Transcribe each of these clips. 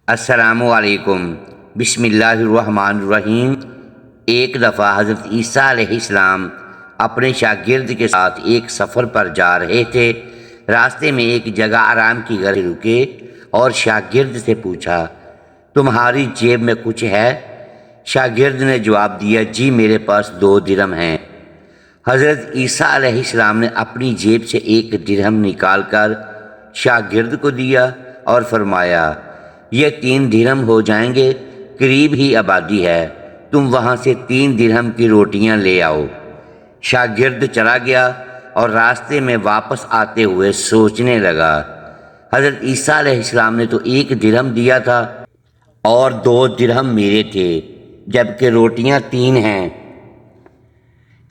السلام علیکم۔ بسم اللہ الرحمن الرحیم۔ ایک دفعہ حضرت عیسیٰ علیہ السلام اپنے شاگرد کے ساتھ ایک سفر پر جا رہے تھے۔ راستے میں ایک جگہ آرام کی غرض رکے اور شاگرد سے پوچھا، تمہاری جیب میں کچھ ہے؟ شاگرد نے جواب دیا، جی میرے پاس 2 درہم ہیں۔ حضرت عیسیٰ علیہ السلام نے اپنی جیب سے 1 درہم نکال کر شاگرد کو دیا اور فرمایا، یہ 3 درہم ہو جائیں گے، قریب ہی آبادی ہے، تم وہاں سے 3 درہم کی روٹیاں لے آؤ۔ شاگرد چلا گیا اور راستے میں واپس آتے ہوئے سوچنے لگا، حضرت عیسیٰ علیہ السلام نے تو 1 درہم دیا تھا اور 2 درہم میرے تھے، جبکہ روٹیاں 3 ہیں۔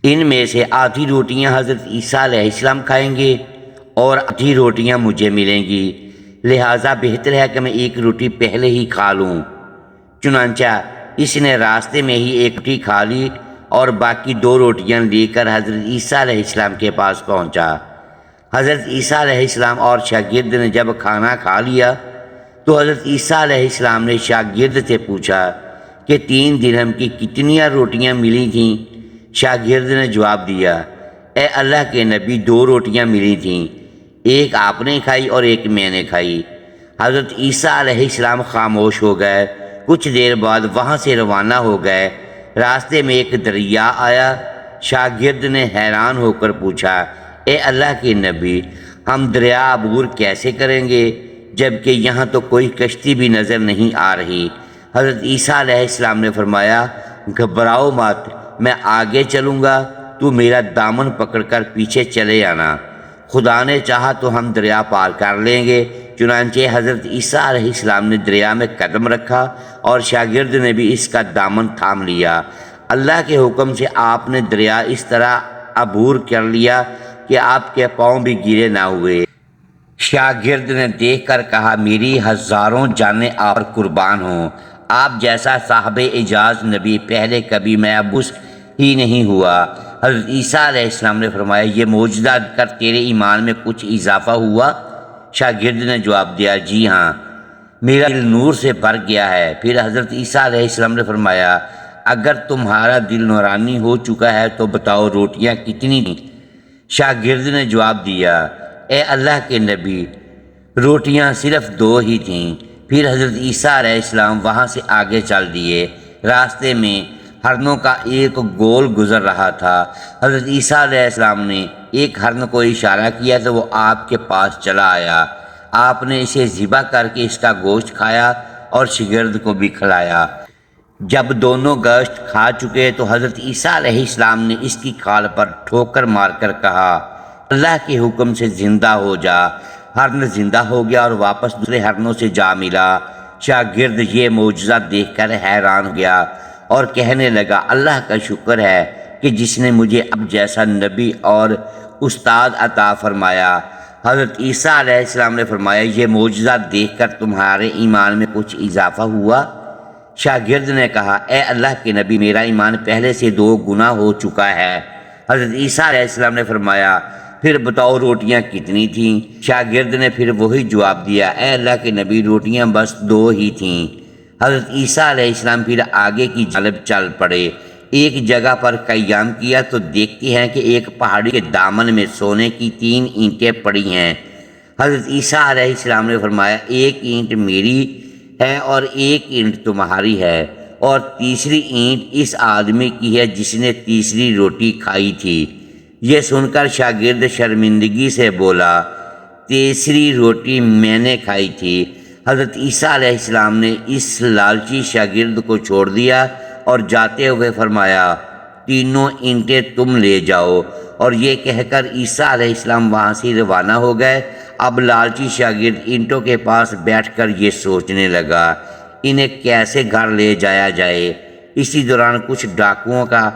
ان میں سے آدھی روٹیاں حضرت عیسیٰ علیہ السلام کھائیں گے اور آدھی روٹیاں مجھے ملیں گی، لہٰذا بہتر ہے کہ میں 1 روٹی پہلے ہی کھا لوں۔ چنانچہ اس نے راستے میں ہی 1 روٹی کھا لی اور باقی 2 روٹیاں لے کر حضرت عیسیٰ علیہ السلام کے پاس پہنچا۔ حضرت عیسیٰ علیہ السلام اور شاگرد نے جب کھانا کھا لیا تو حضرت عیسیٰ علیہ السلام نے شاگرد سے پوچھا کہ 3 درہم کی کتنی روٹیاں ملی تھیں؟ شاگرد نے جواب دیا، اے اللہ کے نبی، 2 روٹیاں ملی تھیں، 1 آپ نے کھائی اور 1 میں نے کھائی۔ حضرت عیسیٰ علیہ السلام خاموش ہو گئے۔ کچھ دیر بعد وہاں سے روانہ ہو گئے۔ راستے میں ایک دریا آیا۔ شاگرد نے حیران ہو کر پوچھا، اے اللہ کے نبی، ہم دریا عبور کیسے کریں گے جبکہ یہاں تو کوئی کشتی بھی نظر نہیں آ رہی؟ حضرت عیسیٰ علیہ السلام نے فرمایا، گھبراؤ مت، میں آگے چلوں گا، تو میرا دامن پکڑ کر پیچھے چلے آنا، خدا نے چاہا تو ہم دریا پار کر لیں گے۔ چنانچہ حضرت عیسیٰ علیہ السلام نے دریا میں قدم رکھا اور شاگرد نے بھی اس کا دامن تھام لیا۔ اللہ کے حکم سے آپ نے دریا اس طرح عبور کر لیا کہ آپ کے پاؤں بھی گیلے نہ ہوئے۔ شاگرد نے دیکھ کر کہا، میری ہزاروں جانیں آپ پر قربان ہوں، آپ جیسا صاحب اعجاز نبی پہلے کبھی محبوس ہی نہیں ہوا۔ حضرت عیسیٰ علیہ السلام نے فرمایا، یہ معجزہ کر تیرے ایمان میں کچھ اضافہ ہوا؟ شاگرد نے جواب دیا، جی ہاں، میرا دل نور سے بھر گیا ہے۔ پھر حضرت عیسیٰ علیہ السلام نے فرمایا، اگر تمہارا دل نورانی ہو چکا ہے تو بتاؤ روٹیاں کتنی تھیں؟ شاگرد نے جواب دیا، اے اللہ کے نبی، روٹیاں صرف 2 ہی تھیں۔ پھر حضرت عیسیٰ علیہ السلام وہاں سے آگے چل دیے۔ راستے میں ہرنوں کا ایک گول گزر رہا تھا۔ حضرت عیسیٰ علیہ السلام نے ایک ہرن کو اشارہ کیا تو وہ آپ کے پاس چلا آیا۔ آپ نے اسے ذبح کر کے اس کا گوشت کھایا اور شاگرد کو بھی کھلایا۔ جب دونوں گوشت کھا چکے تو حضرت عیسیٰ علیہ السلام نے اس کی کھال پر ٹھوکر مار کر کہا، اللہ کے حکم سے زندہ ہو جا۔ ہرن زندہ ہو گیا اور واپس دوسرے ہرنوں سے جا ملا۔ شاگرد یہ معجزہ دیکھ کر حیران ہو گیا اور کہنے لگا، اللہ کا شکر ہے کہ جس نے مجھے اب جیسا نبی اور استاد عطا فرمایا۔ حضرت عیسیٰ علیہ السلام نے فرمایا، یہ معجزہ دیکھ کر تمہارے ایمان میں کچھ اضافہ ہوا؟ شاگرد نے کہا، اے اللہ کے نبی، میرا ایمان پہلے سے 2 گنا ہو چکا ہے۔ حضرت عیسیٰ علیہ السلام نے فرمایا، پھر بتاؤ روٹیاں کتنی تھیں؟ شاگرد نے پھر وہی جواب دیا، اے اللہ کے نبی، روٹیاں بس 2 ہی تھیں۔ حضرت عیسیٰ علیہ السلام پھر آگے کی جانب چل پڑے۔ ایک جگہ پر قیام کیا تو دیکھتے ہیں کہ ایک پہاڑی کے دامن میں سونے کی 3 اینٹیں پڑی ہیں۔ حضرت عیسیٰ علیہ السلام نے فرمایا، 1 اینٹ میری ہے اور 1 اینٹ تمہاری ہے، اور تیسری اینٹ اس آدمی کی ہے جس نے تیسری روٹی کھائی تھی۔ یہ سن کر شاگرد شرمندگی سے بولا، تیسری روٹی میں نے کھائی تھی۔ حضرت عیسیٰ علیہ السلام نے اس لالچی شاگرد کو چھوڑ دیا اور جاتے ہوئے فرمایا، 3 اینٹیں تم لے جاؤ، اور یہ کہہ کر عیسیٰ علیہ السلام وہاں سے روانہ ہو گئے۔ اب لالچی شاگرد اینٹوں کے پاس بیٹھ کر یہ سوچنے لگا، انہیں کیسے گھر لے جایا جائے۔ اسی دوران کچھ ڈاکوؤں کا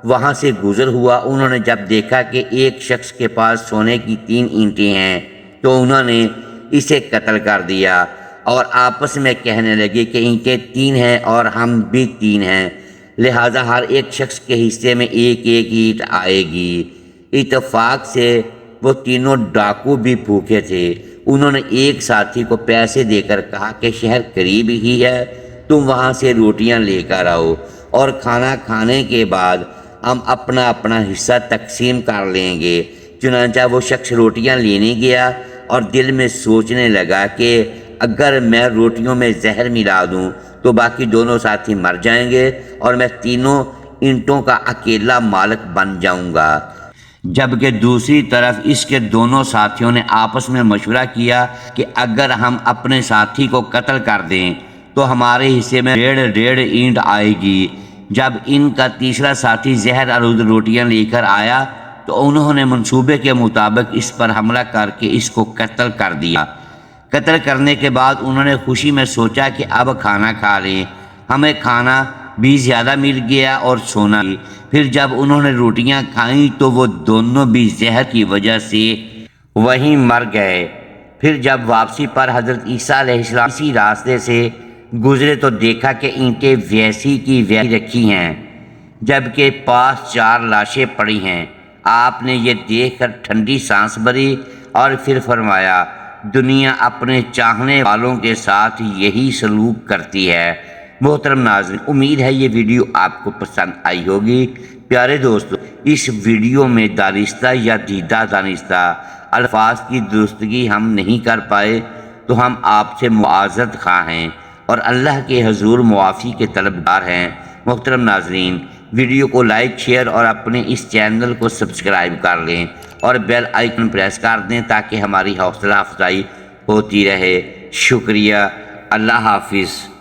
وہاں سے گزر ہوا۔ انہوں نے جب دیکھا کہ ایک شخص کے پاس سونے کی 3 اینٹیں ہیں تو انہوں نے اسے قتل کر دیا اور آپس میں کہنے لگے کہ اینٹیں 3 ہیں اور ہم بھی 3 ہیں، لہٰذا ہر ایک شخص کے حصے میں 1 اینٹ آئے گی۔ اتفاق سے وہ تینوں ڈاکو بھی بھوکے تھے۔ انہوں نے ایک ساتھی کو پیسے دے کر کہا کہ شہر قریب ہی ہے، تم وہاں سے روٹیاں لے کر آؤ اور کھانا کھانے کے بعد ہم اپنا اپنا حصہ تقسیم کر لیں گے۔ چنانچہ وہ شخص روٹیاں لینے گیا اور دل میں سوچنے لگا کہ اگر میں روٹیوں میں زہر ملا دوں تو باقی دونوں ساتھی مر جائیں گے اور میں تینوں اینٹوں کا اکیلا مالک بن جاؤں گا۔ جبکہ دوسری طرف اس کے دونوں ساتھیوں نے آپس میں مشورہ کیا کہ اگر ہم اپنے ساتھی کو قتل کر دیں تو ہمارے حصے میں ڈیڑھ اینٹ آئے گی۔ جب ان کا تیسرا ساتھی زہر آلود روٹیاں لے کر آیا تو انہوں نے منصوبے کے مطابق اس پر حملہ کر کے اس کو قتل کر دیا۔ قتل کرنے کے بعد انہوں نے خوشی میں سوچا کہ اب کھانا کھا لیں، ہمیں کھانا بھی زیادہ مل گیا اور سونا بھی۔ پھر جب انہوں نے روٹیاں کھائیں تو وہ دونوں بھی زہر کی وجہ سے وہیں مر گئے۔ پھر جب واپسی پر حضرت عیسیٰ علیہ السلام اسی راستے سے گزرے تو دیکھا کہ اینٹیں ویسی کی ویسی رکھی ہیں جبکہ پاس 4 لاشیں پڑی ہیں۔ آپ نے یہ دیکھ کر ٹھنڈی سانس بھری اور پھر فرمایا، دنیا اپنے چاہنے والوں کے ساتھ یہی سلوک کرتی ہے۔ محترم ناظرین، امید ہے یہ ویڈیو آپ کو پسند آئی ہوگی۔ پیارے دوستو، اس ویڈیو میں دانستہ یا دیدہ دانستہ الفاظ کی درستگی ہم نہیں کر پائے تو ہم آپ سے معذرت خواہ ہیں اور اللہ کے حضور معافی کے طلبگار ہیں۔ محترم ناظرین، ویڈیو کو لائک، شیئر اور اپنے اس چینل کو سبسکرائب کر لیں اور بیل آئیکن پریس کر دیں تاکہ ہماری حوصلہ افزائی ہوتی رہے۔ شکریہ۔ اللہ حافظ۔